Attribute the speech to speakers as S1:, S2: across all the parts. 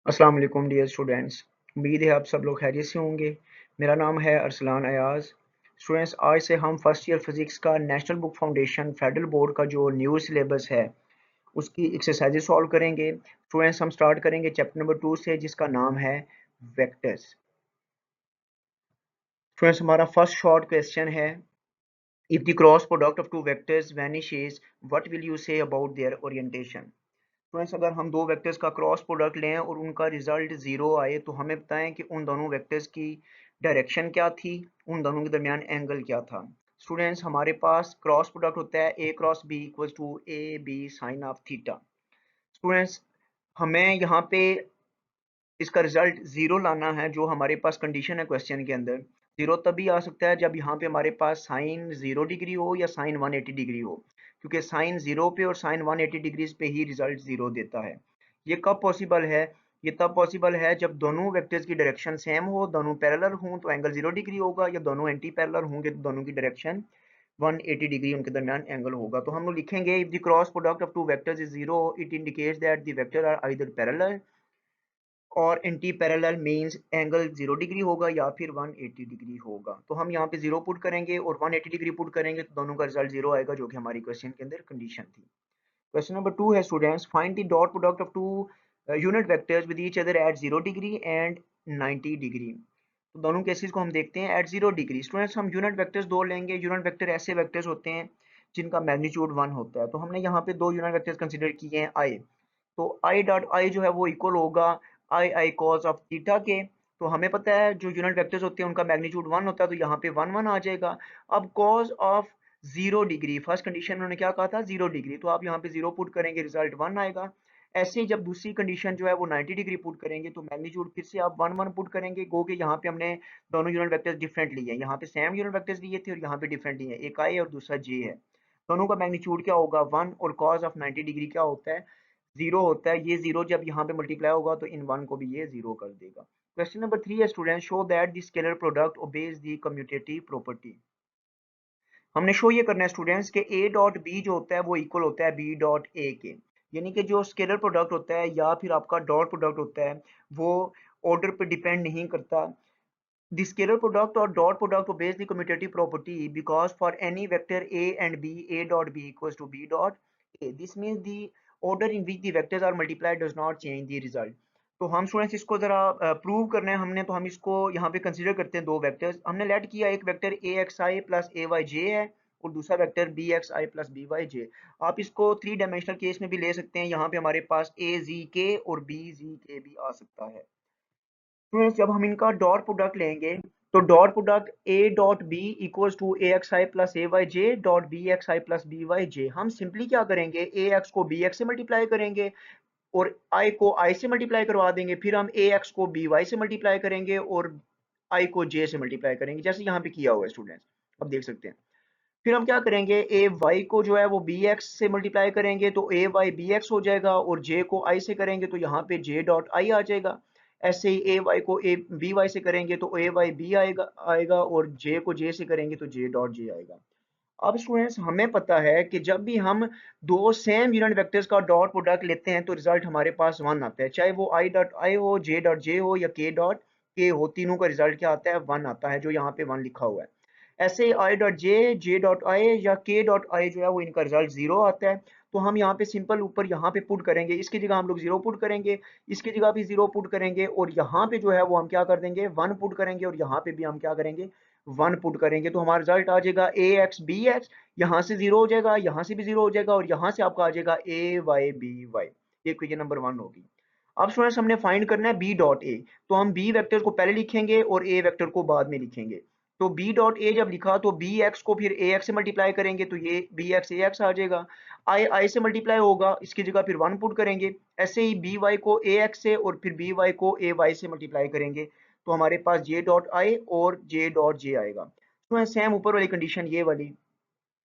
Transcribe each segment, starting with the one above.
S1: अस्सलाम वालेकुम dear students. उम्मीद है आप सब लोग खैरियत से होंगे। मेरा नाम है अरसलान अयाज। स्टूडेंट्स, आज से हम फर्स्ट ईयर फिजिक्स का national book foundation federal board का जो न्यू सिलेबस है उसकी एक्सरसाइजेज सॉल्व करेंगे। स्टूडेंट्स, हम स्टार्ट करेंगे चैप्टर नंबर 2 से, जिसका नाम है वेक्टर्स। स्टूडेंट्स, हमारा फर्स्ट शॉर्ट क्वेश्चन है, if the cross product of two vectors vanishes what will you say about their orientation. Friends, अगर हम दो वेक्टर्स का क्रॉस प्रोडक्ट लें और उनका रिजल्ट जीरो आए तो हमें बताएं कि उन दोनों वेक्टर्स की डायरेक्शन क्या थी, उन दोनों के दरमियान एंगल क्या था। स्टूडेंट्स, हमारे पास क्रॉस प्रोडक्ट होता है A cross B equals to A B sine of theta. Students, हमें यहाँ पे इसका रिजल्ट जीरो लाना है, जो हमारे पास कंडीशन है क्वेश्चन के अंदर। जीरो तभी आ सकता है जब यहाँ पे हमारे पास साइन 0 डिग्री हो या साइन 180 डिग्री हो, क्योंकि साइन जीरो पे और साइन 180 डिग्रीज पे ही रिजल्ट जीरो देता है। ये कब पॉसिबल है? ये तब पॉसिबल है जब दोनों वेक्टर्स की डायरेक्शन सेम हो, दोनों पैरेलल हों तो एंगल 0 डिग्री होगा, या दोनों एंटी पैरेलल होंगे तो दोनों की डायरेक्शन 180 डिग्री उनके दरमियान एंगल होगा। तो हम लोग लिखेंगे, if the cross product of two vectors is zero it indicates that the vector are either parallel और anti parallel means angle 0 degree होगा या फिर 180 डिग्री होगा। तो हम यहाँ पे जीरो पुट करेंगे और 180 डिग्री पुट करेंगे तो दोनों का रिजल्ट जीरो आएगा, जो कि हमारी क्वेश्चन के अंदर कंडीशन थी। क्वेश्चन नंबर 2 है, students, find the dot product of two unit vectors with each other at 0 degree and 90 degree. तो दोनों केसेस को हम देखते हैं एट 0 डिग्री। स्टूडेंट्स, हम यूनिट वेक्टर्स दो लेंगे। यूनिट वेक्टर ऐसे वेक्टर्स होते हैं जिनका मैग्नीट्यूड 1 होता है। तो हमने यहाँ पे दो यूनिट वेक्टर्स कंसिडर किए हैं आई। तो आई डॉट आई जो है वो इक्वल होगा आई आई कॉस ऑफ थीटा के। तो हमें पता है जो यूनिट वेक्टर्स होते हैं उनका मैग्नीट्यूड 1 होता है, तो यहाँ पे 1 1 आ जाएगा। अब cos of 0 degree, first condition में उन्होंने क्या कहा था, 0 डिग्री, तो आप यहाँ पे 0 पुट करेंगे, रिजल्ट 1 आएगा। ऐसे ही जब दूसरी कंडीशन जो है वो 90 डिग्री पुट करेंगे तो मैग्नीट्यूड फिर से आप 1 1 पुट करेंगे। गो के यहाँ पे हमने दोनों यूनिट वेक्टर्स डिफरेंट लिए हैं, यहाँ पे सेम यूनिट वेक्टर्स लिए थे और यहाँ पे डिफरेंट लिए हैं, एक आई और दूसरा जे है। दोनों का मैग्नीट्यूड क्या होगा, 1, और कॉस ऑफ 90 डिग्री क्या होता है, जीरो होता है। ये जीरो जब यहाँ पे मल्टीप्लाई होगा तो इन 1 को भी ये जीरो कर देगा। क्वेश्चन नंबर 3 है, student, show that the scalar product obeys the commutative property. हमने शो ये करना है स्टूडेंट्स के ए डॉट बी जो होता है वो इक्वल होता है बी डॉट ए के। यानी कि जो स्केलर प्रोडक्ट होता है या फिर आपका डॉट प्रोडक्ट होता है वो ऑर्डर पे डिपेंड नहीं करता। The scalar product or dot product obeys the commutative property because for any vector a and b, a dot b equals to b dot a. This means the order in which the vectors are multiplied does not change the result. तो हम students इसको जरा prove करना है हमने, तो हम इसको यहाँ पे कंसीडर करते हैं दो वेक्टर्स हमने लेट किया। एक vector A X I plus A Y J है और दूसरा vector B X I plus B Y J. आप इसको 3 डायमेंशनल केस में भी ले सकते हैं, यहाँ पे हमारे पास ए जी के और बी जी के भी आ सकता है। स्टूडेंट्स, जब हम इनका डॉट प्रोडक्ट लेंगे तो dot product A dot B equals to A X I plus A Y J dot B X I plus B Y J. हम सिंपली क्या करेंगे, ए एक्स को बी एक्स से मल्टीप्लाई करेंगे और आई को आई से मल्टीप्लाई करवा देंगे। फिर हम ए एक्स को बी वाई से मल्टीप्लाई करेंगे और आई को जे से मल्टीप्लाई करेंगे, जैसे यहाँ पे किया हुआ है स्टूडेंट्स, अब देख सकते हैं। फिर हम क्या करेंगे, ए वाई को जो है वो बी एक्स से मल्टीप्लाई करेंगे तो ए वाई बी एक्स हो जाएगा, और जे को आई से करेंगे तो यहाँ पे जे डॉट आई आ जाएगा। ऐसे ही ए वाई को ए बी वाई से करेंगे तो ए वाई बी आएगा आएगा और जे को जे से करेंगे तो जे डॉट जे आएगा। अब स्टूडेंट्स, हमें पता है कि जब भी हम दो सेम यूनिट वेक्टर्स का डॉट प्रोडक्ट लेते हैं तो रिजल्ट हमारे पास 1 आता है, चाहे वो आई डॉट आई हो, जे डॉट जे हो या के डॉट के हो, तीनों का रिजल्ट क्या आता है, 1 आता है, जो यहाँ पे 1 लिखा हुआ है। ऐसे I dot J, J dot I या के डॉट आई जो है वो इनका रिजल्ट 0 आता है। तो हम यहाँ पे सिंपल ऊपर यहाँ पे पुट करेंगे, इसकी जगह हम लोग 0 पुट करेंगे, इसकी जगह भी 0 पुट करेंगे और यहाँ पे जो है वो हम क्या कर देंगे, 1 पुट करेंगे और यहाँ पे भी हम क्या करेंगे, 1 पुट करेंगे। तो हमारा रिजल्ट आ जाएगा ए एक्स बी एक्स, यहाँ से 0 हो जाएगा, यहाँ से भी 0 हो जाएगा और यहाँ से आपका आ जाएगा ए वाई बी वाई। ये क्वेश्चन नंबर 1 होगी। अब स्टूडेंट्स, हमने फाइंड करना है बी डॉट ए। तो हम बी वेक्टर को पहले लिखेंगे और ए वेक्टर को बाद में लिखेंगे। तो बी डॉट ए जब लिखा तो बी एक्स को फिर ए एक्स से मल्टीप्लाई करेंगे तो ये बी एक्स ए एक्स आ जाएगा। आई आई से मल्टीप्लाई होगा, इसकी जगह फिर 1 पुट करेंगे। ऐसे ही बी वाई को ए एक्स से और फिर बी वाई को ए वाई से मल्टीप्लाई करेंगे तो हमारे पास जे डॉट आई और जे डॉट जे आएगा। तो सेम ऊपर वाली कंडीशन ये वाली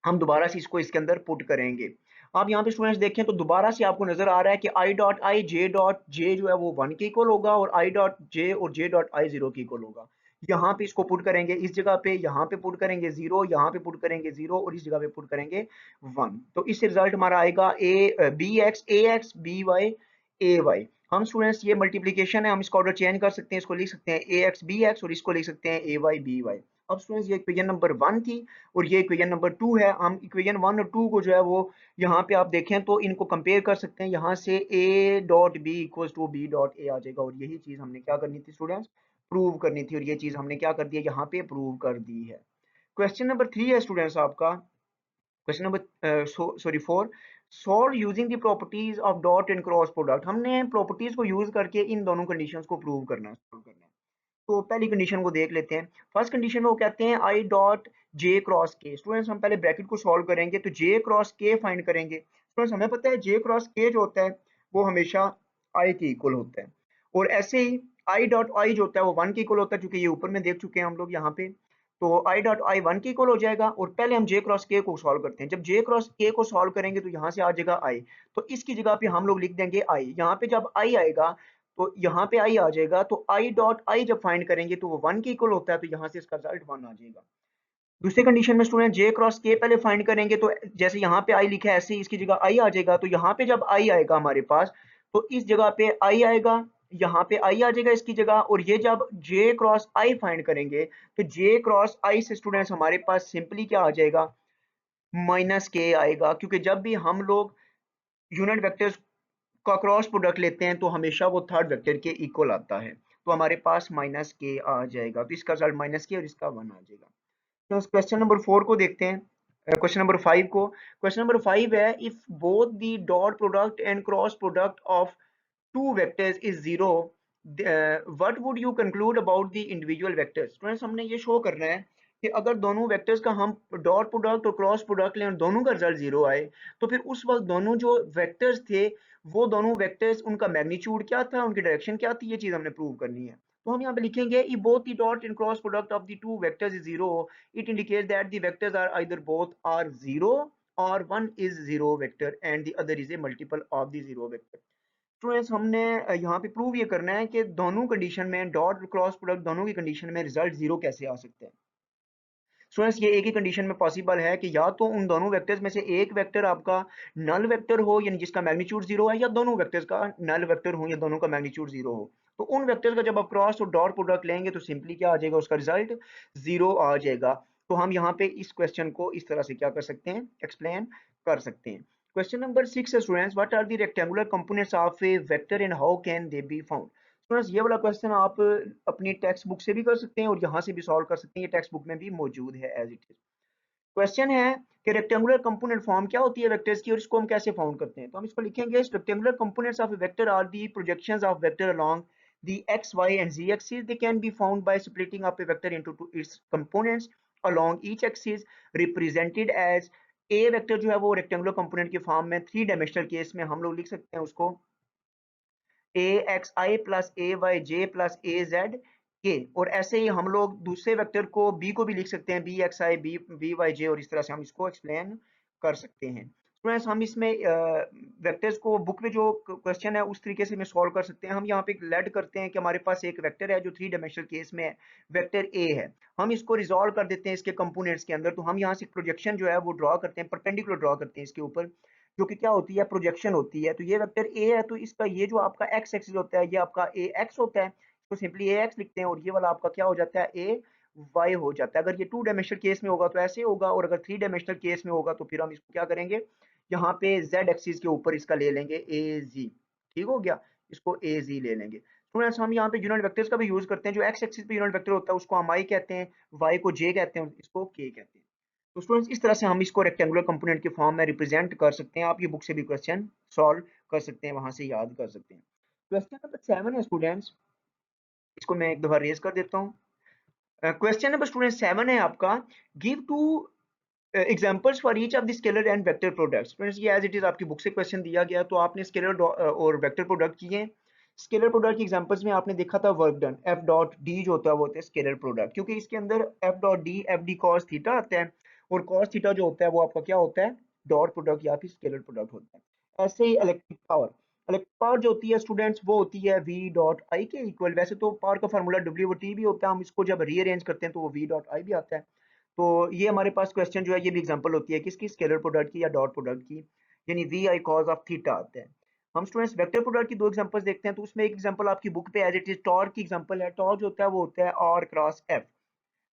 S1: हम दोबारा से इसको इसके अंदर पुट करेंगे। आप यहाँ पे स्टूडेंट्स देखें तो दोबारा से आपको नजर आ रहा है कि I dot I J dot J जो है वो 1 के इक्वल होगा और आई डॉट जे और जे डॉट आई 0 के इक्वल होगा। यहाँ पे इसको पुट करेंगे, इस जगह पे यहाँ पे पुट करेंगे 0, यहाँ पे पुट करेंगे 0 और इस जगह पे पुट करेंगे 1। तो इससे रिजल्ट हमारा आएगा A B X A X B Y A Y. हम स्टूडेंट्स ये मल्टीप्लिकेशन है, हम इसका ऑर्डर चेंज कर सकते हैं, इसको लिख सकते हैं ए एक्स बी एक्स और इसको लिख सकते हैं ए वाई बी वाई। अब स्टूडेंट्स ये इक्वेशन नंबर 1 थी और ये इक्वेशन नंबर 2 है। हम इक्वेशन 1 और 2 को जो है वो यहाँ पे आप देखें तो इनको कंपेयर कर सकते हैं। यहाँ से A dot B equals to B dot A आ जाएगा और यही चीज हमने क्या करनी थी स्टूडेंट्स, प्रूव करनी थी, और ये चीज हमने क्या कर दिया यहाँ पे प्रूव कर दी है। क्वेश्चन नंबर 3 है स्टूडेंट्स आपका, question number sorry 4, solve using the properties of dot and cross product. हमने प्रॉपर्टीज को यूज करके इन दोनों कंडीशंस को प्रूव करना है, solve करना है। तो पहली कंडीशन को देख लेते हैं। फर्स्ट कंडीशन में वो कहते हैं आई डॉट जे क्रॉस के। स्टूडेंट्स हम पहले ब्रैकेट को सॉल्व करेंगे तो जे क्रॉस के फाइंड करेंगे। स्टूडेंट्स हमें पता है जे क्रॉस के जो होता है वो हमेशा आई के इक्वल होता है, और ऐसे ही आई डॉट आई जो होता है वो 1 के इक्वल होता है, क्योंकि ये ऊपर में देख चुके हैं हम लोग यहाँ पे। तो आई डॉट आई 1 के इक्वल हो जाएगा, और पहले हम जे क्रॉस के को सॉल्व करते हैं। जब जे क्रॉस के को सॉल्व करेंगे तो यहाँ से आ जाएगा आई, तो इसकी जगह पे हम लोग लिख देंगे आई। यहाँ पे जब आई आएगा तो यहाँ पे आई आ जाएगा, तो आई डॉट आई जब फाइंड करेंगे तो वो 1 के इक्वल होता है, तो यहाँ से इसका रिजल्ट 1 आ जाएगा। दूसरी कंडीशन में स्टूडेंट जे क्रॉस के पहले फाइंड करेंगे, तो जैसे यहाँ पे आई लिखा है ऐसे ही इसकी जगह आई आ जाएगा। तो यहाँ पे जब आई आएगा हमारे पास, तो इस जगह पे आई आएगा, यहाँ पे आई आ जाएगा इसकी जगह, और ये जब जे क्रॉस आई फाइंड करेंगे तो जे क्रॉस आई से स्टूडेंट्स हमारे पास सिंपली क्या आ जाएगा, माइनस के आएगा, क्योंकि जब भी हम लोग यूनिट वेक्टर्स का क्रॉस प्रोडक्ट लेते हैं तो हमेशा वो थर्ड वेक्टर के इक्वल आता है। तो हमारे पास माइनस के आ जाएगा, तो इसका रिजल्ट माइनस के और इसका 1 आ जाएगा। तो उस क्वेश्चन नंबर 4 को देखते हैं, क्वेश्चन नंबर 5 को। क्वेश्चन नंबर 5 है if both the dot product and cross product of two vectors is zero, what would you conclude about the individual vectors. Students हमने ये शो करना है कि अगर दोनों वेक्टर्स का हम डॉट प्रोडक्ट और क्रॉस प्रोडक्ट लें और दोनों का रिजल्ट जीरो आए, तो फिर उस वक्त दोनों जो वेक्टर्स थे वो दोनों वेक्टर्स उनका मैग्नीट्यूड क्या था, उनकी डायरेक्शन क्या थी, ये चीज हमने प्रूव करनी है। तो हम यहाँ पे लिखेंगे if both the dot and cross product of the two vectors is zero, it indicates that the vectors are either both are zero or one is zero vector and the other is a multiple of the zero vector। Students हमने यहाँ पे prove ये करना है कि दोनों condition में dot और क्रॉस प्रोडक्ट दोनों की कंडीशन में रिजल्ट जीरो कैसे आ सकते हैं। स्टूडेंट्स ये एक ही कंडीशन में पॉसिबल है कि या तो उन दोनों वेक्टर्स में से एक वेक्टर आपका नल वेक्टर हो, यानी जिसका मैग्नीट्यूड जीरो है, या दोनों वेक्टर्स का नल वेक्टर हो या दोनों का मैग्नीट्यूड जीरो हो। तो उन वेक्टर्स का जब आप क्रॉस और डॉट प्रोडक्ट लेंगे तो सिंपली क्या आ जाएगा, उसका रिजल्ट जीरो आ जाएगा। तो हम यहाँ पे इस क्वेश्चन को इस तरह से क्या कर सकते हैं, एक्सप्लेन कर सकते हैं। क्वेश्चन नंबर 6 है students, what are the rectangular components of a vector and how can they be found. Students ये वाला क्वेश्चन आप अपनी टेक्स्ट बुक से भी कर सकते हैं और यहाँ से भी सॉल्व कर सकते हैं, ये टेक्स्ट बुक में भी मौजूद है एज इट इज। क्वेश्चन है कि रेक्टेंगुलर कंपोनेंट फॉर्म क्या होती है वेक्टर्स की और इसको हम कैसे फाउंड करते हैं। तो हम इसको लिखेंगे rectangular components of a vector are the projections of vector along the x y and z axis. They can be found by splitting up a vector into its components along each axis represented as a vector जो है वो rectangular component के form में three dimensional case में हम लोग लिख सकते हैं उसको ए X I plus A Y J plus A Z के, और ऐसे ही हम लोग दूसरे वेक्टर को बी को भी लिख सकते हैं बी एक्स आई बी बी वाई जे, और इस तरह से हम इसको एक्सप्लेन कर सकते हैं। स्टूडेंट्स हम इसमें वेक्टर्स को बुक में जो क्वेश्चन है उस तरीके से में सॉल्व कर सकते हैं। हम यहाँ पे लेट करते हैं कि हमारे पास एक वेक्टर है जो थ्री डायमेंशनल केस में है, वेक्टर ए है। हम इसको रिजॉल्व कर देते हैं इसके कंपोनेंट्स के अंदर। तो हम यहाँ से प्रोजेक्शन जो है वो ड्रॉ करते हैं, परपेंडिकुलर ड्रॉ करते हैं इसके ऊपर, जो कि क्या होती है, प्रोजेक्शन होती है। तो ये वेक्टर ए है, तो इसका ये जो आपका एक्स एक्सिस होता है ये आपका ए एक्स होता है, तो सिंपली ए एक्स लिखते हैं, और ये वाला आपका क्या हो जाता है, ए वाई हो जाता है। अगर ये टू डायमेंशनल केस में होगा तो ऐसे होगा, और अगर थ्री डायमेंशनल केस में होगा तो फिर हम इसको क्या करेंगे, यहाँ पे जेड एक्सिस के ऊपर इसका ले लेंगे ए जी। ठीक हो गया, इसको ए जी ले लेंगे। स्टूडेंट्स हम यहाँ पे यूनिट वेक्टर्स का भी यूज करते हैं। जो एक्स एक्सिस पे यूनिट वेक्टर होता है उसको हम आई कहते हैं, वाई को जे कहते हैं, इसको के कहते हैं। तो स्टूडेंट्स इस तरह से हम इसको रेक्टेंगुलर कंपोनेंट के फॉर्म में रिप्रेजेंट कर सकते हैं। आप ये बुक से भी क्वेश्चन सॉल्व कर सकते हैं, वहां से याद कर सकते हैं। क्वेश्चन नंबर 7 है स्टूडेंट्स, इसको मैं एक दफा रेज कर देता हूँ। क्वेश्चन नंबर स्टूडेंट 7 है आपका, give to examples for each of the scalar and vector products. Students ये एज इट इज आपकी बुक से क्वेश्चन दिया गया, तो आपने स्केलर और वेक्टर प्रोडक्ट किए। स्केलर प्रोडक्ट की एग्जांपल्स में आपने देखा था work done, F dot D जो होता है वो होता है स्केलर प्रोडक्ट, क्योंकि इसके अंदर एफ डी कॉस थीटा आता है, और कॉस थीटा जो होता है वो आपका क्या होता है, डॉट प्रोडक्ट या फिर स्केलर प्रोडक्ट होता है। ऐसे ही इलेक्ट्रिक पावर, इलेक्ट्रिक पावर जो होती है स्टूडेंट्स वो होती है वी डॉट आई के इक्वल। वैसे तो पावर का फार्मूला डब्ल्यू टी भी होता है, हम इसको जब रीअरेंज करते हैं तो वो वी डॉट आई भी आता है। तो ये हमारे पास क्वेश्चन जो है ये भी एग्जांपल होती है किसकी, स्केलर प्रोडक्ट की या डॉट प्रोडक्ट की, यानी V I cos of theta आता है। हम स्टूडेंट्स वेक्टर प्रोडक्ट की दो एग्जांपल्स देखते हैं। तो उसमें एक एग्जांपल आपकी बुक पे एज इट इज टॉर्क की एग्जांपल है। टॉर्क जो होता है वो होता है आर क्रॉस एफ।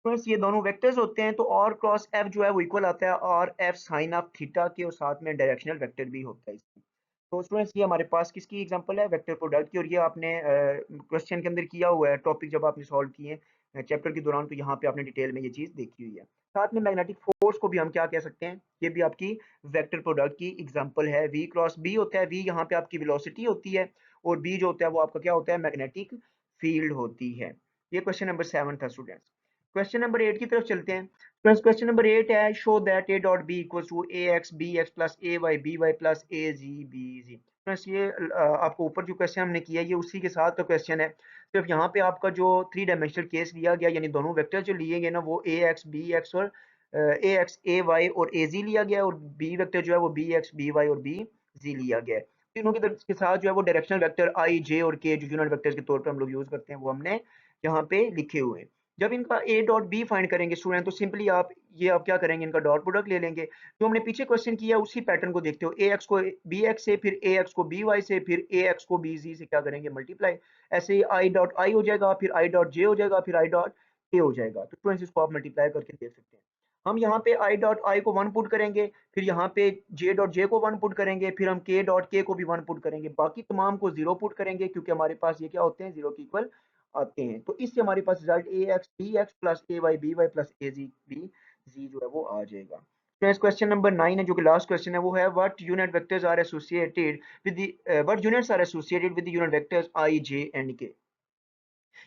S1: फ्रेंड्स ये दोनों वेक्टर्स होते हैं, तो आर क्रॉस एफ जो है वो इक्वल आता है R F sine of theta के, और साथ में डायरेक्शनल वेक्टर भी होता है इसमें। तो स्टूडेंट्स ये हमारे पास किसकी एग्जांपल है, वेक्टर प्रोडक्ट की, और ये आपने क्वेश्चन के अंदर किया हुआ है टॉपिक जब आपने सॉल्व किए चैप्टर के दौरान, तो यहाँ पे आपने डिटेल में ये चीज देखी हुई है। साथ में मैग्नेटिक फोर्स को भी हम क्या कह सकते हैं, ये भी आपकी वेक्टर प्रोडक्ट की एग्जांपल है। वी क्रॉस बी होता है, वी यहाँ पे आपकी वेलोसिटी होती है, और बी जो होता है वो आपका क्या होता है, मैग्नेटिक फील्ड होती है। ये क्वेश्चन नंबर 7 था स्टूडेंट्स। क्वेश्चन नंबर 8 की तरफ चलते हैं। क्वेश्चन नंबर 8 है, show that A dot B equals to A X B X plus A Y B Y plus A Z B Z. बस ये आपको ऊपर जो क्वेश्चन हमने किया ये उसी के साथ का क्वेश्चन है। सिर्फ यहाँ पे आपका जो 3 डायमेंशनल केस लिया गया, यानी दोनों वेक्टर जो लिए गए ना वो ए एक्स बी एक्स और ए एक्स ए वाई और ए जी लिया गया है, और बी वेक्टर जो है वो बी एक्स बी वाई और बी जी लिया गया है। तीनों के साथ जो है वो डायरेक्शनल वेक्टर आई जे और के जो यूनिट वेक्टर्स के तौर पर हम लोग यूज करते हैं वो हमने यहाँ पे लिखे हुए हैं। जब इनका a डॉट b फाइंड करेंगे स्टूडेंट, तो सिंपली आप क्या करेंगे, इनका डॉट प्रोडक्ट ले लेंगे। जो हमने पीछे क्वेश्चन किया उसी पैटर्न को देखते हो, ax को bx से, फिर ax को by से, फिर ax को bz से क्या करेंगे, मल्टीप्लाई। ऐसे ही i डॉट i हो जाएगा, फिर i डॉट j हो जाएगा, फिर i डॉट k हो जाएगा। तो स्टूडेंट्स इसको आप मल्टीप्लाई करके देख सकते हैं। हम यहाँ पे i डॉट i को 1 पुट करेंगे, फिर यहाँ पे j डॉट j को 1 पुट करेंगे, फिर हम k डॉट k को भी 1 पुट करेंगे, बाकी तमाम को 0 पुट करेंगे, क्योंकि हमारे पास ये क्या होते हैं, 0 के इक्वल आते हैं। तो इससे हमारे पास result A X B X plus A Y B Y plus A Z B जी जो है वो आ जाएगा। नेक्स्ट क्वेश्चन नंबर 9 है, जो कि लास्ट क्वेश्चन है, वो है what unit vectors are associated with the what units are associated with the unit vectors I J and K.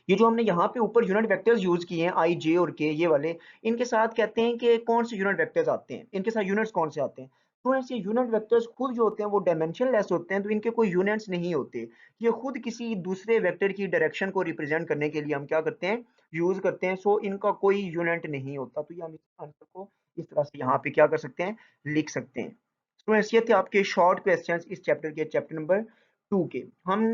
S1: ये जो हमने यहाँ पे ऊपर यूनिट वेक्टर्स यूज किए हैं आई जे और के, ये वाले, इनके साथ कहते हैं कि कौन से यूनिट वेक्टर्स आते हैं, इनके साथ यूनिट्स कौन से आते हैं। तो ऐसे यूनिट वेक्टर्स खुद जो होते हैं वो डायमेंशन लेस होते हैं, तो इनके कोई यूनिट्स नहीं होते। ये खुद किसी दूसरे वेक्टर की डायरेक्शन को रिप्रेजेंट करने के लिए हम क्या करते हैं, यूज करते हैं। सो इनका कोई यूनिट नहीं होता। तो ये हम इस आंसर को इस तरह से यहाँ पे क्या कर सकते हैं, लिख सकते हैं। स्टूडेंट्स ये थे आपके शॉर्ट क्वेश्चंस इस चैप्टर के, चैप्टर नंबर 2 के। हम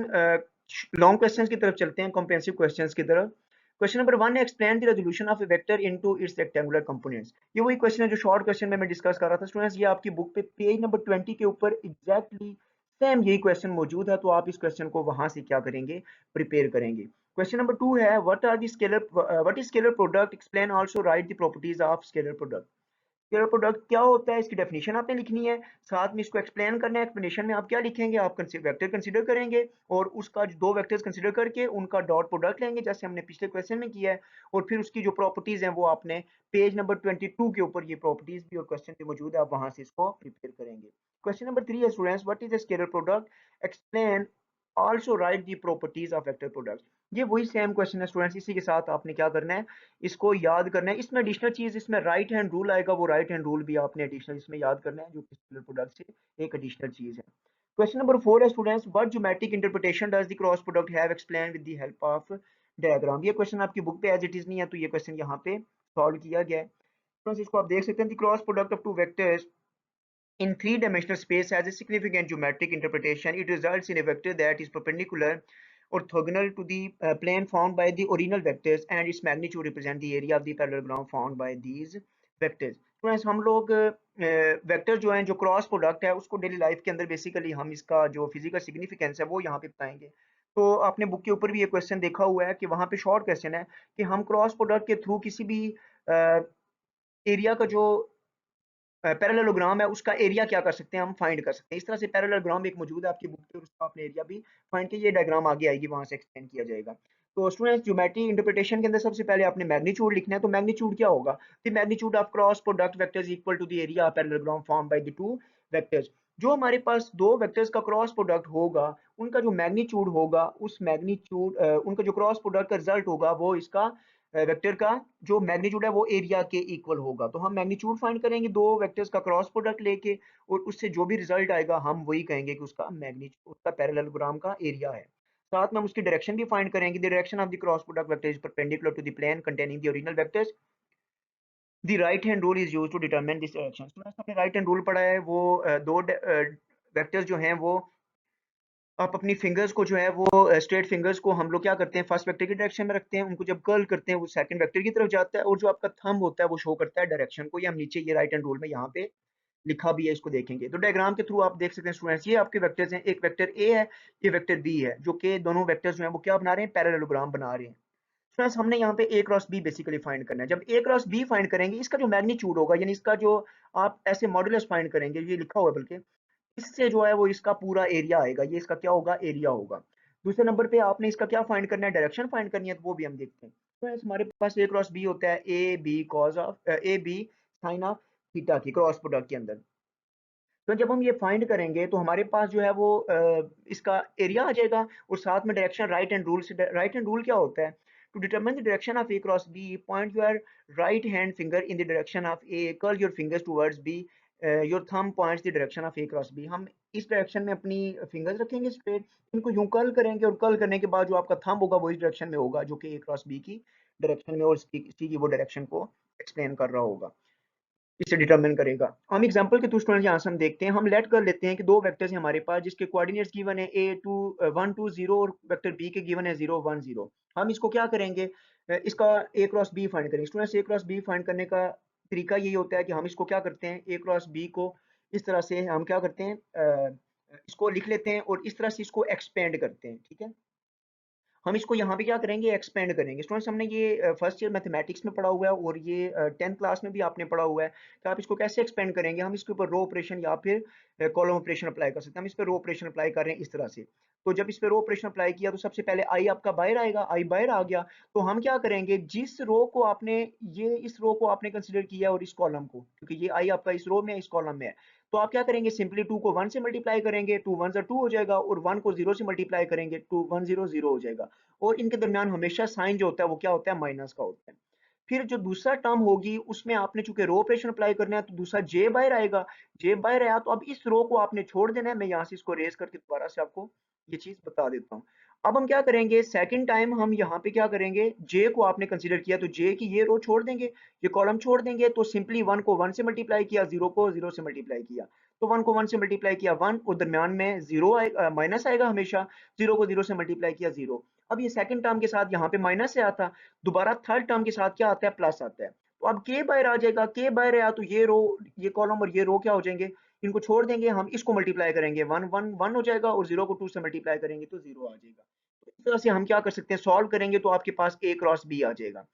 S1: लॉन्ग क्वेश्चंस की तरफ चलते हैं, कॉम्प्रिहेंसिव क्वेश्चंस की तरफ। क्वेश्चन नंबर 1 है, explain the resolution of a vector into its rectangular components. ये वही क्वेश्चन है जो शॉर्ट क्वेश्चन में मैं डिस्कस कर रहा था स्टूडेंट्स। ये आपकी बुक पे पेज नंबर 20 के ऊपर एग्जैक्टली सेम यही क्वेश्चन मौजूद है, तो आप इस क्वेश्चन को वहां से क्या करेंगे, प्रिपेयर करेंगे। क्वेश्चन नंबर 2 है, what is scalar product, explain also right the properties of scalar product. Scalar product क्या होता है, इसकी डेफिनेशन आपने लिखनी है, साथ में इसको एक्सप्लेन करना है। एक्सप्लेनेशन में आप क्या लिखेंगे, आप वेक्टर कंसीडर करेंगे, और उसका जो दो वेक्टर्स कंसीडर करके उनका डॉट प्रोडक्ट लेंगे, जैसे हमने पिछले क्वेश्चन में किया है, और फिर उसकी जो प्रॉपर्टीज हैं वो आपने पेज नंबर 22 के ऊपर ये प्रॉपर्टीज भी और क्वेश्चन भी मौजूद है, आप वहां से इसको प्रिपेयर करेंगे। क्वेश्चन नंबर 3 है students, what is a scalar product, explain also right the properties of vector product. ये वही सेम क्वेश्चन है स्टूडेंट्स, इसी के साथ आपने क्या करना है, इसको याद करना है। इसमें एडिशनल चीज, इसमें राइट हैंड रूल आएगा, वो राइट हैंड रूल भी आपने एडिशनल इसमें याद करना है, जो कि स्केलर प्रोडक्ट से एक एडिशनल चीज है। क्वेश्चन नंबर 4 है students, what geometric interpretation does the cross product have, explain with the help of diagram. ये क्वेश्चन आपकी बुक पे एज इट इज नहीं है, तो ये क्वेश्चन यहाँ पे सॉल्व किया गया है। फ्रेंड्स इसको आप देख सकते हैं, the cross product of two vectors in three-dimensional space has a significant geometric interpretation. It results in a vector that is perpendicular orthogonal to the plane formed by the original vectors, and its magnitude represent the area of the parallelogram formed by these vectors. Friends हम लोग vector जो हैं, जो cross product है, उसको daily life के अंदर basically हम इसका जो फिजिकल सिग्निफिकेंस है वो यहाँ पे बताएंगे। तो आपने बुक के ऊपर भी ये क्वेश्चन देखा हुआ है कि वहाँ पे शॉर्ट क्वेश्चन है कि हम क्रॉस प्रोडक्ट के थ्रू किसी भी एरिया का जो पैरेललोग्राम है उसका एरिया क्या कर सकते हैं, हम फाइंड कर सकते हैं। इस तरह से पैरेललोग्राम एक मौजूद है आपकी बुक पे, और उसका आपने एरिया भी फाइंड किया। ये डायग्राम आगे आएगी, वहां से एक्सप्लेन किया जाएगा। तो स्टूडेंट्स ज्योमेट्री इंटरप्रिटेशन के अंदर सबसे पहले आपने मैग्नीट्यूड लिखना है। तो मैग्नीट्यूड क्या होगा, the magnitude of cross product vectors equal to the area of parallelogram form by the two vectors. जो हमारे पास दो वेक्टर्स का क्रॉस प्रोडक्ट होगा, उनका जो मैग्नीट्यूड होगा, उस मैग्नीट्यूड उनका जो क्रॉस प्रोडक्ट का रिजल्ट होगा, वो इसका वेक्टर का जो मैग्नीट्यूड है वो एरिया के इक्वल होगा। तो हम मैग्नीट्यूड फाइंड करेंगे दो वेक्टर्स का क्रॉस प्रोडक्ट लेके, और उससे जो भी रिजल्ट आएगा हम वही कहेंगे कि उसका मैग्नीट्यूड, उसका पैरेललोग्राम का एरिया है। साथ में हम उसकी डायरेक्शन भी फाइंड करेंगे। The direction of the cross product vector is perpendicular to the plane containing the original vectors. The right hand rule is used to determine this direction. तो हमने राइट हैंड रूल पढ़ा है, वो दो vectors जो हैं वो, आप अपनी फिंगर्स को जो है वो स्ट्रेट फिंगर्स को हम लोग क्या करते हैं, फर्स्ट वेक्टर की डायरेक्शन में रखते हैं, उनको जब कर्ल करते हैं वो सेकंड वेक्टर की तरफ जाता है, और जो आपका थंब होता है वो शो करता है डायरेक्शन को। ये हम नीचे ये राइट हैंड रूल में यहाँ पे लिखा भी है, इसको देखेंगे तो डायग्राम के थ्रू आप देख सकते हैं स्टूडेंट्स, ये आपके वेक्टर्स हैं, एक वेक्टर ए है, ये वेक्टर बी है, जो कि दोनों वेक्टर्स जो हैं वो क्या बना रहे हैं, पैरेललोग्राम बना रहे हैं। फ्रेंड्स हमने यहाँ पे ए क्रॉस बी बेसिकली फाइंड करना है। जब ए क्रॉस बी फाइंड करेंगे, इसका जो मैग्नीट्यूड होगा, यानी इसका जो आप ऐसे मॉड्यूलस फाइंड करेंगे, ये लिखा हुआ है बल्कि, इससे जो है वो इसका पूरा एरिया आएगा, ये इसका क्या होगा, एरिया होगा। दूसरे नंबर पे आपने इसका क्या फाइंड करना है, डायरेक्शन फाइंड करनी है, तो वो भी हम देखते हैं। तो हमारे पास ए क्रॉस बी होता है, A B cos of A B sine of theta की क्रॉस प्रोडक्ट के अंदर। तो जब हम ये फाइंड करेंगे तो हमारे पास जो है वो इसका एरिया आ जाएगा, और साथ में डायरेक्शन राइट हैंड रूल से, राइट हैंड रूल क्या होता है, to determine the direction of A cross B point your right hand finger in the direction of A, curl your fingers towards B, your thumb points the direction of A cross B. हम इस direction में अपनी fingers रखेंगे straight, इनको यूं curl करेंगे, और curl करने के बाद जो आपका थंब होगा वो इस डायरेक्शन में होगा, जो कि ए क्रॉस बी की डायरेक्शन में, और इसी की वो डायरेक्शन को एक्सप्लेन कर रहा होगा, इसे डिटरमिन करेगा। हम एग्जांपल के थ्रू स्टूडेंट यहाँ से हम देखते हैं, हम लेट कर लेते हैं कि दो वेक्टर्स हैं हमारे पास, जिसके कोऑर्डिनेट्स गिवन है a1 2 0, और वेक्टर b के गिवन है 0 1 0। हम इसको क्या करेंगे, इसका a क्रॉस b फाइंड करेंगे। Students a cross b find करने का तरीका यही होता है कि हम इसको क्या करते हैं, a क्रॉस b को इस तरह से हम क्या करते हैं, इसको लिख लेते हैं, और इस तरह से इसको एक्सपेंड करते हैं, ठीक है। हम इसको यहाँ पे क्या करेंगे, एक्सपेंड करेंगे। स्टूडेंट्स हमने ये फर्स्ट ईयर मैथमेटिक्स में पढ़ा हुआ है, और ये 10th क्लास में भी आपने पढ़ा हुआ है कि आप इसको कैसे एक्सपेंड करेंगे। हम इसके ऊपर रो ऑपरेशन या फिर कॉलम ऑपरेशन अप्लाई कर सकते हैं। हम इस पर रो ऑपरेशन अप्लाई कर रहे हैं इस तरह से। तो जब इस पर रो ऑपरेशन अप्लाई किया, तो सबसे पहले आई आपका बाहर आएगा, आई बाहर आ गया, तो हम क्या करेंगे, जिस रो को आपने, ये इस रो को आपने कंसिडर किया और इस कॉलम को, क्योंकि ये आई आपका इस रो में है, इस कॉलम में है, तो आप क्या करेंगे, सिंपली 2 को 1 से मल्टीप्लाई करेंगे, 2 1 2 हो जाएगा, और 1 को 0 से मल्टीप्लाई करेंगे, 2 1 0 0 हो जाएगा। और इनके दरमियान हमेशा साइन जो होता है वो क्या होता है, माइनस का होता है। फिर जो दूसरा टर्म होगी, उसमें आपने चूंकि रो ऑपरेशन अप्लाई करना है, तो दूसरा जे बाहर आएगा, जे बाहर आया तो अब इस रो को आपने छोड़ देना है। मैं यहाँ से इसको रेज करके दोबारा से आपको ये चीज बता देता हूँ। अब हम क्या करेंगे, सेकंड टाइम हम यहाँ पे क्या करेंगे, जे को आपने कंसीडर किया, तो जे की ये रो छोड़ देंगे, ये कॉलम छोड़ देंगे, तो सिंपली 1 को 1 से मल्टीप्लाई किया, 0 को 0 से मल्टीप्लाई किया, तो 1 को 1 से मल्टीप्लाई किया 1, और दरमियान में 0 आएगा, माइनस आएगा हमेशा, 0 को 0 से मल्टीप्लाई किया 0। अब ये सेकंड टर्म के साथ यहाँ पे माइनस से आता, दोबारा थर्ड टर्म के साथ क्या आता है, प्लस आता है। तो अब के बाहर आ जाएगा, के बाहर आया तो ये रो, ये कॉलम और ये रो क्या हो जाएंगे, इनको छोड़ देंगे, हम इसको मल्टीप्लाई करेंगे, 1 1 1 हो जाएगा, और 0 को 2 से मल्टीप्लाई करेंगे तो 0 आ जाएगा। तो इस तरह से हम क्या कर सकते हैं, सॉल्व करेंगे तो आपके पास ए क्रॉस बी आ जाएगा।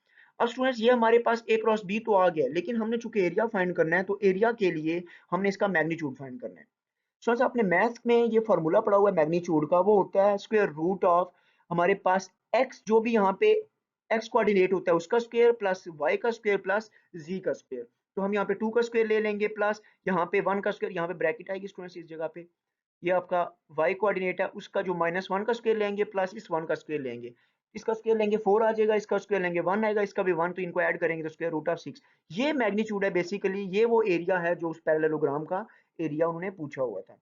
S1: अब स्टूडेंट्स ये हमारे पास ए क्रॉस बी तो आ गया, लेकिन हमने चूंकि एरिया फाइंड करना है, तो एरिया के लिए हमने इसका मैग्नीट्यूड फाइंड करना है। स्टूडेंट्स आपने मैथ्स में ये फॉर्मूला पढ़ा हुआ है मैग्नीट्यूड का, वो होता है स्क्वायर रूट ऑफ हमारे पास एक्स, जो भी यहाँ पे एक्स कोऑर्डिनेट होता है उसका स्क्वायर, प्लस वाई का स्क्वायर, प्लस जी का स्क्वायर। तो हम यहाँ पे 2 का स्क्वायर ले लेंगे, प्लस यहाँ पे 1 का स्क्वायर, यहाँ पे ब्रैकेट आएगी स्टूडेंट्स इस जगह पे, ये आपका y कोऑर्डिनेट है, उसका जो -1 का स्क्वायर लेंगे, प्लस इस 1 का स्क्वायर लेंगे, इसका स्क्वायर लेंगे 4 आ जाएगा, इसका स्क्वायर लेंगे 1 आएगा, इसका भी 1, तो इनको ऐड करेंगे तो स्क्वायर रूट ऑफ 6। ये मैग्नीट्यूड है बेसिकली, ये वो एरिया है जो उस पैरेललोग्राम का एरिया उन्होंने पूछा हुआ था।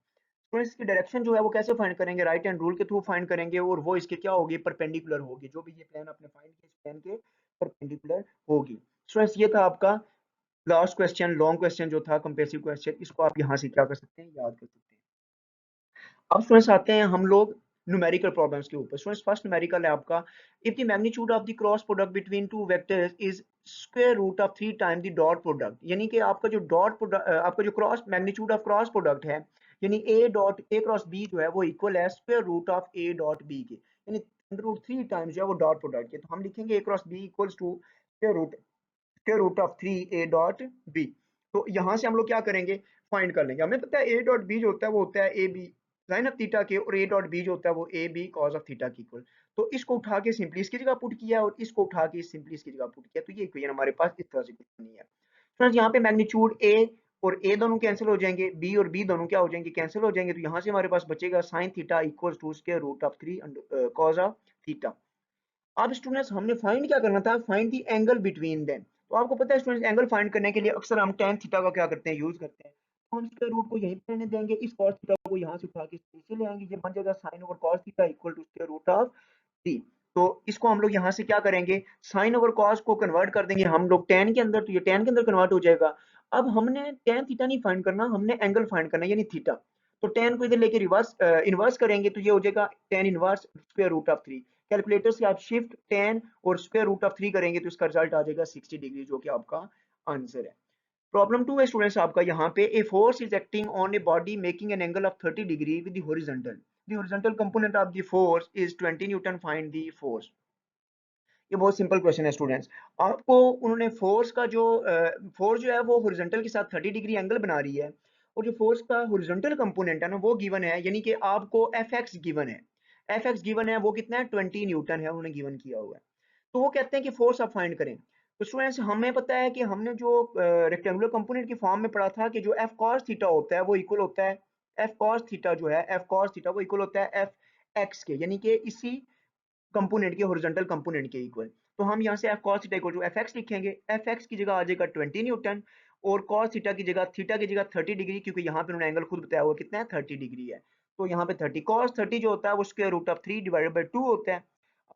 S1: तो इसकी डायरेक्शन जो है वो कैसे फाइंड करेंगे, राइट हैंड रूल के थ्रू फाइंड करेंगे, और वो इसके क्या होगी, परपेंडिकुलर होगी, जो भी ये प्लेन आपने फाइंड किया इस प्लेन के परपेंडिकुलर होगी। स्टूडेंट्स ये था आपका लास्ट क्वेश्चन, लॉन्ग क्वेश्चन जो था, कंप्रेसिव क्वेश्चन, इसको आप यहाँ से क्या कर सकते हैं, याद कर सकते हैं। अब स्टूडेंट्स आते हैं हम लोग न्यूमेरिकल प्रॉब्लम्स के ऊपर। स्टूडेंट्स फर्स्ट न्यूमेरिकल है आपका, if the magnitude of the cross product between two vectors is square root of 3 time the dot product, यानी कि आपका जो डॉट प्रोडक्ट, आपका जो cross magnitude of cross product है, यानी A dot A cross B जो है वो इक्वल है square root of A dot B के, यानी अंडर रूट 3 टाइम्स जो है वो डॉट प्रोडक्ट के। तो हम लिखेंगे A cross B equals to square root of 3 A dot B. तो यहाँ से हम लोग क्या करेंगे, फाइंड कर लेंगे। हमें पता है ए डॉट बी जो होता है वो होता है A B sine of theta के, और ए डॉट बी जो होता है वो A B cos of theta की इक्वल। तो इसको उठा के सिंपली इसकी जगह पुट किया, और इसको उठा के सिंपली इसकी जगह पुट किया, तो ये इक्वेशन हमारे पास इस तरह से कुछ नहीं है। फ्रेंड्स यहाँ पे मैग्नीट्यूड ए और ए दोनों कैंसिल हो जाएंगे, बी और बी दोनों क्या हो जाएंगे, कैंसिल हो जाएंगे, तो यहाँ से हमारे पास बचेगा sine theta equals to square root of 3 cos of theta. अब स्टूडेंट्स हमने फाइंड क्या करना था, find the angle between them. तो आपको पता है स्टूडेंट्स, एंगल फाइंड करने के लिए अक्सर हम tan थीटा का क्या करते हैं, यूज करते हैं। तो हम इसके रूट को यहीं पे रहने देंगे, इस cos थीटा को यहाँ से उठा के इसे ले आएंगे, ये बन जाएगा sin over cos theta equal to square root of t। तो इसको हम लोग यहाँ से क्या करेंगे, sin ओवर cos को कन्वर्ट कर देंगे हम लोग tan के अंदर, तो ये tan के अंदर कन्वर्ट हो जाएगा। अब हमने tan थीटा नहीं फाइंड करना, हमने एंगल फाइंड करना है, यानी थीटा। तो tan को इधर लेके रिवर्स इनवर्स करेंगे, तो ये हो जाएगा tan inverse square root of 3। Calculator से आप शिफ्ट 10 और स्क्वायर रूट ऑफ 3 करेंगे, तो इसका रिजल्ट आ जाएगा 60 डिग्री, जो कि आपका आंसर है। प्रॉब्लम 2 है स्टूडेंट्स आपका यहाँ पे, a force is acting on a body making an angle of 30 degree with the horizontal, the horizontal component of the force is 20 Newton, find the force. ये बहुत सिंपल क्वेश्चन है students. आपको उन्होंने force का जो फोर्स जो है वो हॉरिजॉन्टल के साथ 30 डिग्री एंगल बना रही है, और जो फोर्स का हॉरिजॉन्टल कंपोनेंट है ना वो गिवन है, यानी कि आपको एफ एक्स गिवन है। एफ एक्स गिवन है, वो कितना है 20 न्यूटन है, उन्होंने गिवन किया हुआ है। तो वो कहते हैं कि फोर्स आप फाइंड करें। तो स्टूडेंट्स हमें पता है कि हमने जो रेक्टेंगुलर कंपोनेंट की फॉर्म में पढ़ा था कि जो एफ कॉस थीटा होता है वो इक्वल होता है, एफ कॉस थीटा जो है, एफ कॉस थीटा वो इक्वल होता है एफ एक्स के, यानी कि इसी कंपोनेंट के हॉरिजॉन्टल कंपोनेंट के इक्वल। तो हम यहाँ से cos theta equal to F X लिखेंगे, एफ एक्स की जगह आ जाएगा 20 न्यूटन, और cos थीटा की जगह 30 डिग्री, क्योंकि यहाँ पे उन्होंने एंगल खुद बताया हुआ कितना है 30 डिग्री है। तो यहाँ पे 30 cos 30 जो होता है वो square root of 3 divided by 2 होता है।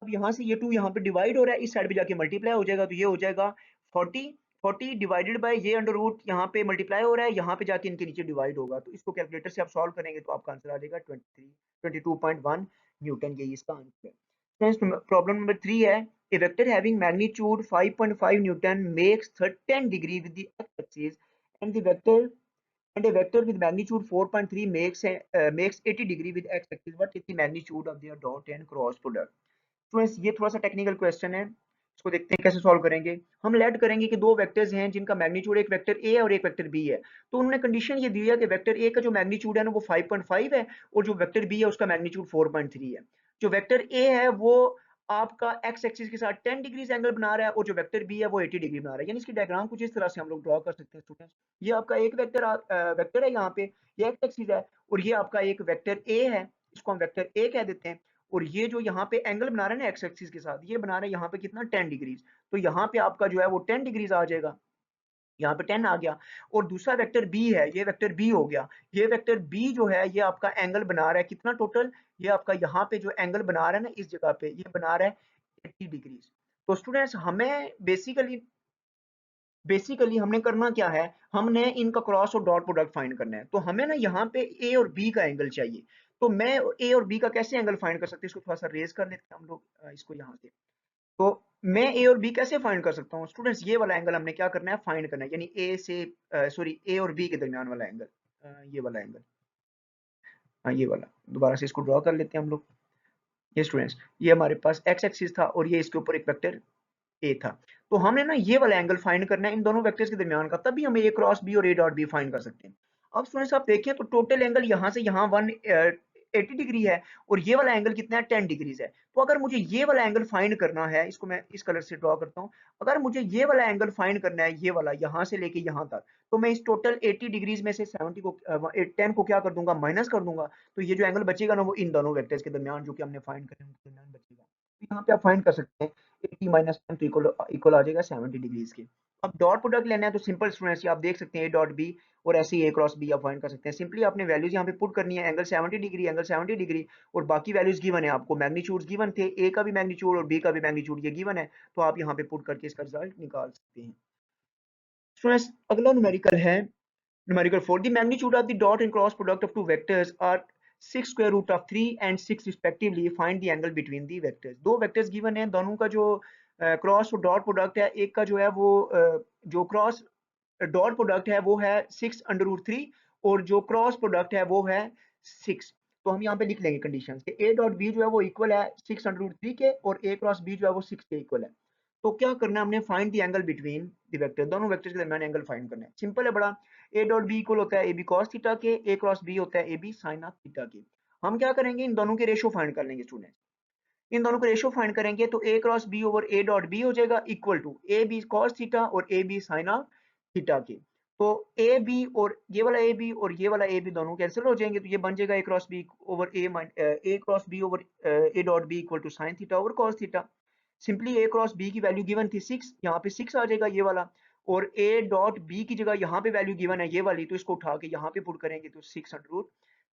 S1: अब यहाँ से ये 2 यहाँ पे डिवाइड हो रहा है, इस साइड पे जाके मल्टीप्लाई हो जाएगा, तो ये हो जाएगा 40, 40 डिवाइडेड बाय ये अंडर रूट यहाँ पे मल्टीप्लाई हो रहा है, यहाँ पे जाके इनके नीचे डिवाइड होगा, तो इसको कैलकुलेटर से आप सॉल्व करेंगे तो आपका आंसर आ जाएगा 22.1 न्यूटन, यही इसका आंसर है। प्रॉब्लम नंबर 3 है, a vector having magnitude 5.5 newton makes 10 degree with the x-axis, and the vector and a vector with magnitude 4.3 makes 80 degree with x-axis. What is the magnitude of their dot and cross product? Students ये थोड़ा सा technical question है, इसको देखते हैं कैसे solve करेंगे। हम लेट करेंगे कि दो वेक्टर्स हैं जिनका मैग्नीट्यूड एक वेक्टर ए है और एक वेक्टर बी है। तो उन्होंने कंडीशन ये दी है कि वेक्टर ए का जो मैग्नीट्यूड है ना वो 5.5 है, और जो वेक्टर बी है उसका मैग्नीट्यूड 4.3 है। जो वेक्टर ए है वो आपका एक्स एक्सिस के साथ 10 डिग्रीज एंगल बना रहा है, और जो वेक्टर बी है वो 80 डिग्री बना रहा है। यानी इसकी डायग्राम कुछ इस तरह से हम लोग ड्रॉ कर सकते हैं स्टूडेंट्स। ये आपका एक वेक्टर है यहाँ पे, ये एक्स एक्सिस है, और ये आपका एक वेक्टर ए है, इसको हम वेक्टर ए कह देते हैं। और ये जो यहाँ पे एंगल बना रहे हैं ना एक्स एक्सिस के साथ, ये बना रहे हैं यहाँ पे कितना 10 डिग्रीज, तो यहाँ पे आपका जो है वो 10 डिग्रीज आ जाएगा, यहाँ पे 10 आ गया। और दूसरा वेक्टर बी है, ये वेक्टर बी हो गया। ये वेक्टर बी जो है ये आपका एंगल बना रहा है कितना टोटल, ये आपका यहाँ पे जो एंगल बना रहा है ना इस जगह पे ये बना रहा है 80 डिग्रीज। तो स्टूडेंट्स हमें बेसिकली हमने करना क्या है, हमने इनका क्रॉस और डॉट प्रोडक्ट फाइंड करना है। तो हमें ना यहाँ पे ए और बी का एंगल चाहिए। तो मैं ए और बी का कैसे एंगल फाइंड कर सकते हैं, इसको थोड़ा सा रेज कर लेते हैं हम लोग, इसको यहाँ से। तो मैं ए और बी कैसे फाइंड कर सकता हूँ स्टूडेंट्स, ये वाला एंगल हमने क्या करना है फाइंड करना है, यानी ए से सॉरी ए और बी के दरमियान वाला एंगल, ये वाला एंगल, ये वाला। दोबारा से इसको ड्रॉ कर लेते हैं हम लोग। ये स्टूडेंट्स ये हमारे पास एक्स एक्सिस था और ये इसके ऊपर एक वेक्टर ए था। तो हमने ना ये वाला एंगल फाइंड करना है इन दोनों वेक्टर्स के दरमियान का, तभी हम ए क्रॉस बी और ए डॉट बी फाइंड कर सकते हैं। अब स्टूडेंट्स आप देखिए तो टोटल एंगल यहाँ से यहाँ 180 डिग्री है, और ये वाला एंगल कितना है 10 डिग्रीज है। तो अगर मुझे ये वाला एंगल फाइंड करना है, इसको मैं इस कलर से ड्रॉ करता हूँ, अगर मुझे ये वाला एंगल फाइंड करना है, ये वाला यहाँ से लेके यहाँ तक, तो मैं इस टोटल 80 डिग्रीज में से 70 को 10 को क्या कर दूंगा, माइनस कर दूंगा। तो ये जो एंगल बचेगा ना वो इन दोनों वेक्टर्स के दरमियान जो कि हमने फाइंड करें उनके दरमियान बचेगा। तो यहाँ पे आप फाइंड कर सकते हैं 80 माइनस 10 तो इक्वल आ जाएगा 70 डिग्रीज के। अब डॉट प्रोडक्ट लेना है तो सिंपल स्टूडेंट्स आप देख सकते हैं ए डॉट बी, और ऐसे ही ए क्रॉस बी आप फाइंड कर सकते हैं। सिंपली आपने वैल्यूज यहाँ पे पुट करनी है, एंगल 70 डिग्री, एंगल 70 डिग्री, और बाकी वैल्यूज गिवन है आपको, मैग्नीट्यूड्स गिवन थे, ए का भी मैग्नीट्यूड और बी का भी मैग्नीट्यूड ये गिवन है, तो आप यहाँ पे पुट करके इसका रिजल्ट निकाल सकते हैं। स्टूडेंट्स अगला न्यूमेरिकल है numerical 4, the magnitude of the dot and cross product of two vectors are 6 square root of 3 and 6 respectively. Find the angle between the vectors. दो vectors given है, दोनों का जो क्रॉस और डॉट प्रोडक्ट है, एक का जो है वो जो क्रॉस डॉट प्रोडक्ट है वो है 6 अंडर रूट 3, और जो क्रॉस प्रोडक्ट है वो है 6। तो हम यहाँ पे लिख लेंगे कंडीशन के ए डॉट बी जो है वो इक्वल है 6 अंडर रूट 3 के, और ए क्रॉस बी जो है वो 6 के इक्वल है। तो क्या करना है हमने, find the angle between the vector, दोनों वेक्टर्स के दरमियान एंगल फाइंड करना है। सिंपल है बड़ा, ए डॉट बी इक्वल होता है ए बी कॉस थीटा के, ए क्रॉस बी होता है A B sine of theta के। हम क्या करेंगे, इन दोनों के रेशियो फाइंड कर लेंगे स्टूडेंट। इन दोनों को रेशियो फाइंड करेंगे तो A cross B over A dot B हो जाएगा equal to A B cos theta और A B sine of theta के। तो ए बी और ये वाला ए बी और ये वाला ए बी दोनों कैंसिल हो जाएंगे, तो ये बन जाएगा A cross B over A cross B over A dot B equal to sine theta over cos theta. Simply A cross B की वैल्यू गिवन थी 6, यहाँ पे 6 आ जाएगा ये वाला, और ए डॉट बी की जगह यहाँ पे वैल्यू गिवन है ये वाली, तो इसको उठा के यहाँ पे पुट करेंगे तो 6 अंडर रूट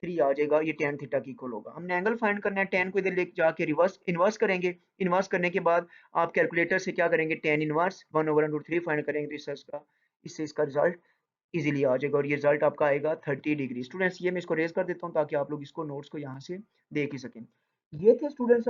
S1: 3 आ जाएगा, ये tan थीटा की इक्वल होगा। हमने एंगल फाइंड करना है, tan को इधर ले जाके रिवर्स इन्वर्स करेंगे, इन्वर्स करने के बाद आप कैलकुलेटर से क्या करेंगे, tan inverse 1 over under 3 find करेंगे, तो इससे इसका रिजल्ट इजीली आ जाएगा, और ये रिजल्ट आपका आएगा 30 डिग्री। स्टूडेंट्स ये मैं इसको रेज कर देता हूँ ताकि आप लोग इसको नोट्स को यहाँ से देख ही सकें। ये थे स्टूडेंट्स